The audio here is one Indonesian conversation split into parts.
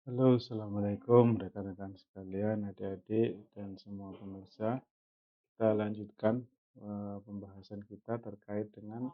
Halo, assalamualaikum rekan-rekan sekalian, adik-adik, dan semua pemirsa. Kita lanjutkan pembahasan kita terkait dengan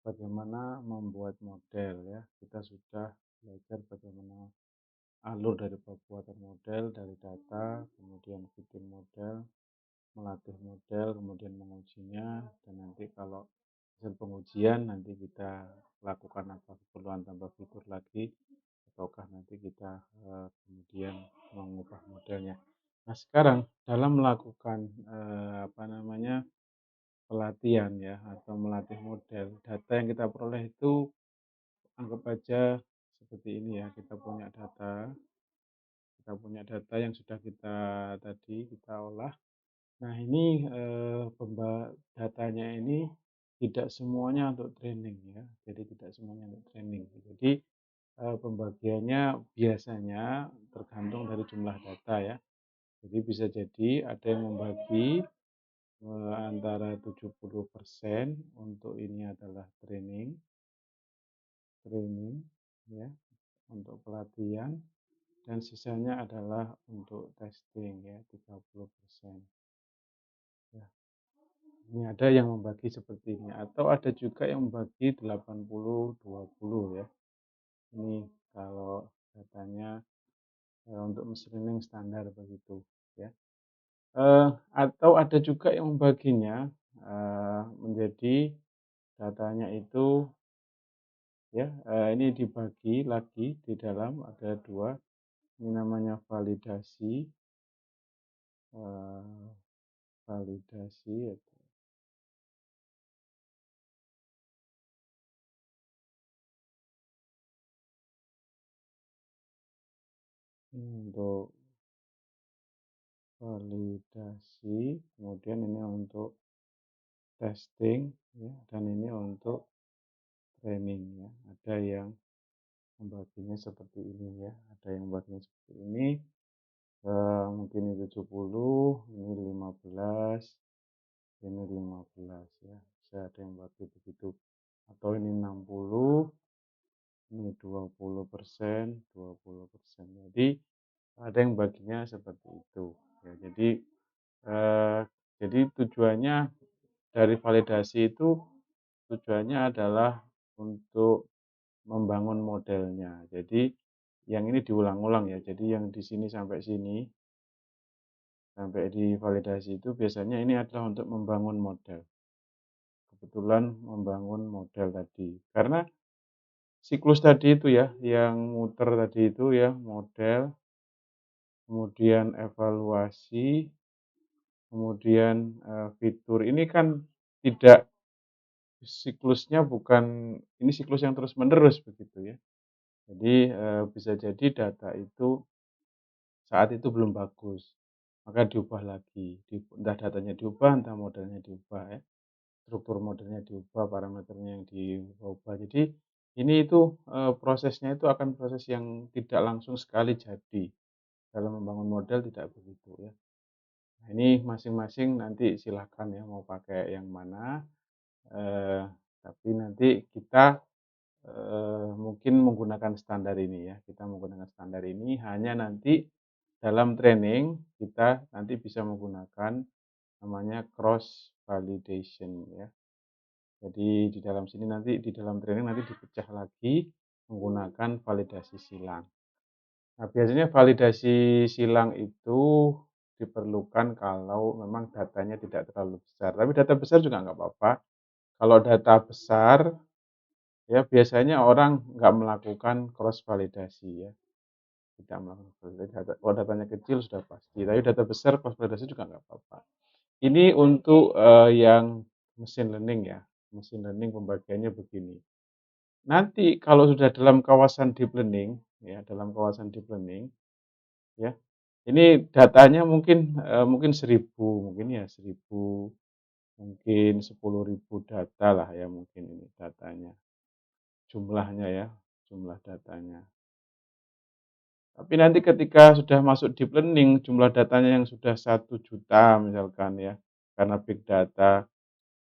bagaimana membuat model ya. Kita sudah belajar bagaimana alur dari pembuatan model dari data, kemudian bikin model, melatih model, kemudian mengujinya, dan nanti kalau hasil pengujian nanti kita lakukan apa keperluan tambah fitur lagi ataukah nanti kita kemudian mengubah modelnya. Nah, sekarang dalam melakukan pelatihan ya atau melatih model, data yang kita peroleh itu anggap aja seperti ini ya, kita punya data yang sudah kita olah. Nah, ini datanya ini tidak semuanya untuk training ya. Jadi tidak semuanya untuk training. Jadi pembagiannya biasanya tergantung dari jumlah data ya. Jadi bisa jadi ada yang membagi antara 70% untuk ini adalah training, training ya, untuk pelatihan dan sisanya adalah untuk testing ya 30%. Ya, ini ada yang membagi seperti ini atau ada juga yang membagi 80-20 ya. Ini kalau datanya untuk mesin learning standar begitu ya. Atau ada juga yang membaginya menjadi datanya itu ya, ini dibagi lagi di dalam ada dua, ini namanya validasi, eee, validasi untuk validasi, kemudian ini untuk testing ya, dan ini untuk training ya. Ada yang membaginya seperti ini ya, ada yang membaginya seperti ini, mungkin ini 70, ini 15, ini 15 ya, bisa ada yang bagi begitu. Atau ini 60, ini 20%, 20%. Jadi ada yang baginya seperti itu. Ya, eh, jadi tujuannya dari validasi itu tujuannya adalah untuk membangun modelnya. Jadi yang ini diulang-ulang ya. Jadi yang di sini sampai sini, sampai di validasi itu biasanya ini adalah untuk membangun model. Kebetulan membangun model tadi. Karena siklus tadi itu ya, yang muter tadi itu ya, model, kemudian evaluasi, kemudian fitur. Ini kan tidak siklusnya bukan ini siklus yang terus-menerus begitu ya. Jadi bisa jadi data itu saat itu belum bagus, maka diubah lagi, entah datanya diubah, entah modelnya diubah ya, struktur modelnya diubah, parameternya yang diubah. Jadi ini itu prosesnya itu akan proses yang tidak langsung sekali jadi. Dalam membangun model tidak begitu ya. Nah, ini masing-masing nanti silakan ya mau pakai yang mana, eee, tapi nanti kita mungkin menggunakan standar ini ya, kita menggunakan standar ini hanya nanti dalam training kita nanti bisa menggunakan namanya cross validation ya. Jadi di dalam sini nanti di dalam training nanti dipecah lagi menggunakan validasi silang. Nah, biasanya validasi silang itu diperlukan kalau memang datanya tidak terlalu besar. Tapi data besar juga nggak apa-apa. Kalau data besar ya biasanya orang nggak melakukan cross validasi ya, tidak melakukan validasi. Kalau datanya kecil sudah pasti, tapi data besar cross validasi juga nggak apa-apa. Ini untuk yang machine learning ya, machine learning pembagiannya begini. Nanti kalau sudah dalam kawasan deep learning ya, dalam kawasan deep learning ya, ini datanya mungkin 1.000, mungkin ya 1.000, mungkin 10.000 data lah ya mungkin ini datanya, jumlahnya ya, jumlah datanya. Tapi nanti ketika sudah masuk deep learning, jumlah datanya yang sudah 1 juta misalkan ya, karena big data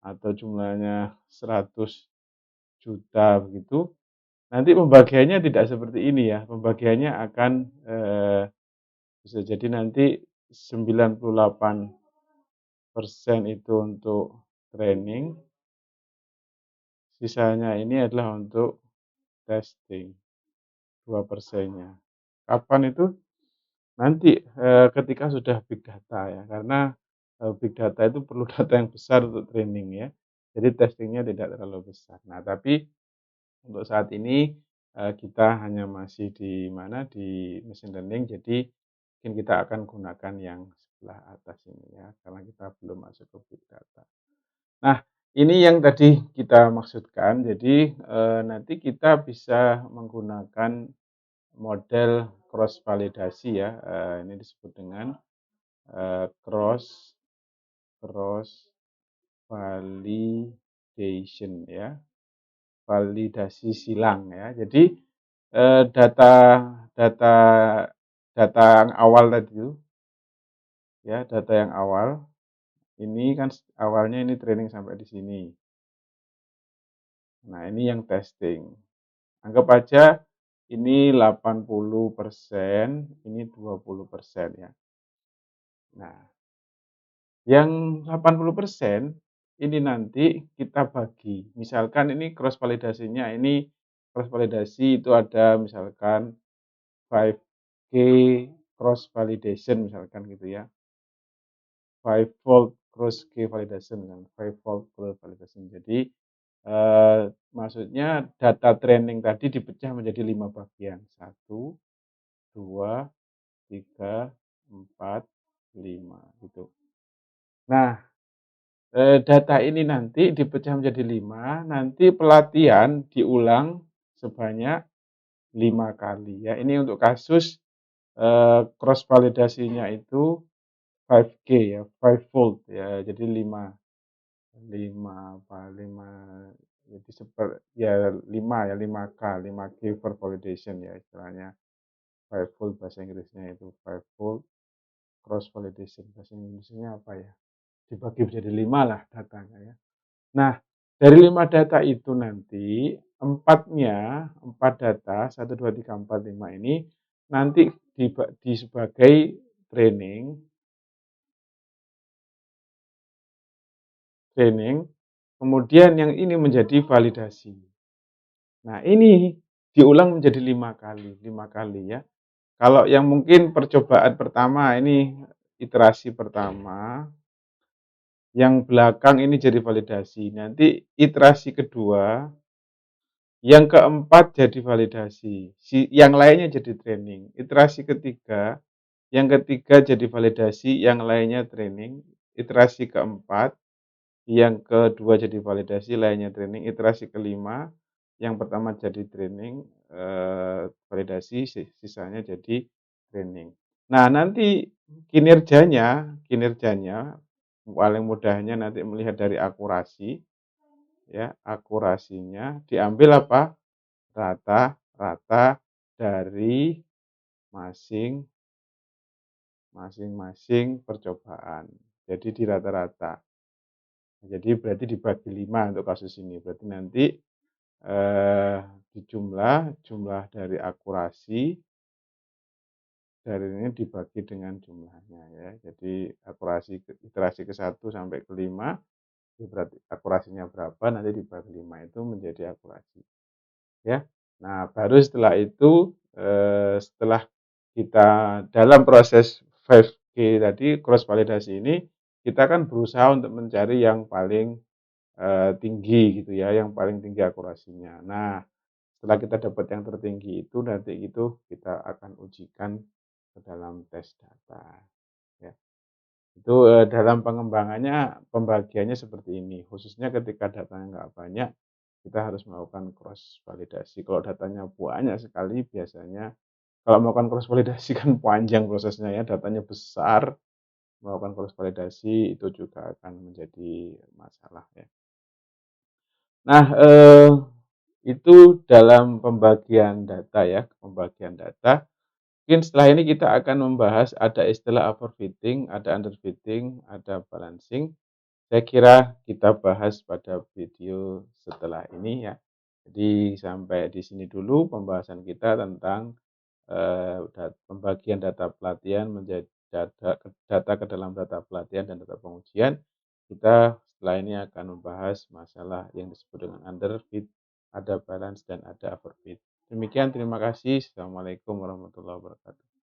atau jumlahnya 100 juta begitu, Nanti pembagiannya tidak seperti ini ya, pembagiannya akan, bisa jadi nanti 98% itu untuk training, sisanya ini adalah untuk testing, 2%-nya. Kapan itu? Nanti, ketika sudah big data ya, karena, big data itu perlu data yang besar untuk training ya, jadi testingnya tidak terlalu besar. Nah, tapi untuk saat ini, kita hanya masih di mana, di machine learning, jadi mungkin kita akan gunakan yang sebelah atas ini ya, karena kita belum masuk ke big data. Nah, ini yang tadi kita maksudkan, jadi, nanti kita bisa menggunakan model cross validasi ya, ini disebut dengan, cross cross validation ya, validasi silang ya. Jadi, data data data yang awal tadi itu ya, data yang awal, ini kan awalnya ini training sampai di sini. Nah, ini yang testing. Anggap aja ini 80%, ini 20% ya. Nah, yang 80% ini nanti kita bagi. Misalkan ini cross validasinya, ini cross validasi itu ada misalkan 5K cross validation misalkan gitu ya. Fivefold cross key validation kan, fivefold cross validation. Jadi maksudnya data training tadi dipecah menjadi 5 bagian. Satu, 2, 3, 4, 5 gitu. Nah, data ini nanti dipecah menjadi 5, nanti pelatihan diulang sebanyak 5 kali ya. Ini untuk kasus, cross validasinya itu 5K ya, fivefold ya, jadi 5 5 apa, 5 jadi ya 5 ya, 5K, 5 keyword validation ya istilahnya. Fivefold bahasa Inggrisnya itu, fivefold cross validation. Bahasa Indonesianya apa ya? Dibagi menjadi 5 lah datanya ya. Nah, dari 5 data itu nanti, 4 data, 1, 2, 3, 4, 5 ini nanti sebagai training, training, kemudian yang ini menjadi validasi. Nah, ini diulang menjadi 5 kali ya. Kalau yang mungkin percobaan pertama ini iterasi pertama, yang belakang ini jadi validasi. Nanti iterasi kedua, yang keempat jadi validasi. Yang lainnya jadi training. Iterasi ketiga, yang ketiga jadi validasi, yang lainnya training. Iterasi keempat, yang kedua jadi validasi, lainnya training. Iterasi kelima, yang pertama jadi training, validasi, sisanya jadi training. Nah, nanti kinerjanya paling mudahnya nanti melihat dari akurasi, ya, akurasinya diambil apa? Rata-rata dari masing-masing percobaan. Jadi di rata-rata. Jadi berarti dibagi 5 untuk kasus ini. Berarti nanti jumlah dari akurasi dari ini dibagi dengan jumlahnya ya. Jadi akurasi iterasi ke-1 sampai ke-5 itu berarti akurasinya berapa nanti dibagi 5 itu menjadi akurasi ya. Nah, baru setelah itu setelah kita dalam proses 5K tadi cross validasi ini kita kan berusaha untuk mencari yang paling tinggi gitu ya, yang paling tinggi akurasinya. Nah, setelah kita dapat yang tertinggi itu, nanti itu kita akan ujikan ke dalam tes data, ya. Itu, dalam pengembangannya, pembagiannya seperti ini, khususnya ketika datanya nggak banyak, kita harus melakukan cross validasi. Kalau datanya banyak sekali, biasanya kalau melakukan cross validasi kan panjang prosesnya ya, datanya besar, melakukan cross validasi itu juga akan menjadi masalah ya. Nah, itu dalam pembagian data ya, pembagian data. Mungkin setelah ini kita akan membahas ada istilah overfitting, ada underfitting, ada balancing. Saya kira kita bahas pada video setelah ini ya. Jadi sampai di sini dulu pembahasan kita tentang, pembagian data pelatihan menjadi data ke dalam data pelatihan dan data pengujian. Kita setelah ini akan membahas masalah yang disebut dengan underfit, ada balance, dan ada overfit. Demikian, terima kasih. Assalamualaikum warahmatullahi wabarakatuh.